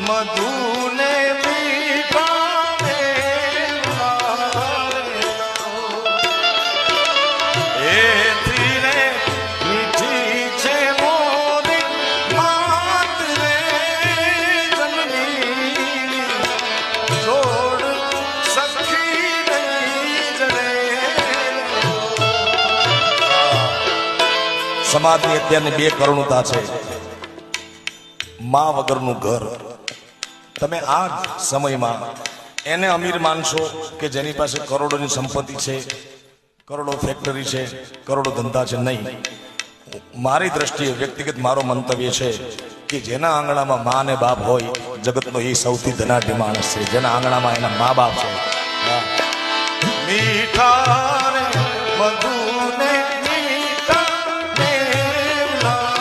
મધુને મીઠાને એથી રે મીઠી છે મોરી માત રે જનની જોડ સખી નહીં જડે. સમાજની અત્યારની બે કરુણતા છે. માં વગરનું ઘર. તમે આ સમયમાં એને અમીર માનશો કે જેની પાસે કરોડોની સંપત્તિ છે, કરોડો ફેક્ટરી છે, કરોડો ધંધા છે? નહીં. મારી દ્રષ્ટિએ વ્યક્તિગત મારો મંતવ્ય છે કે જેના આંગણામાં મા ને બાપ હોય જગતનો એ સૌથી ધનાઢ્ય માણસ છે. જેના આંગણામાં એના મા બાપ છે. મીઠા રે મધુ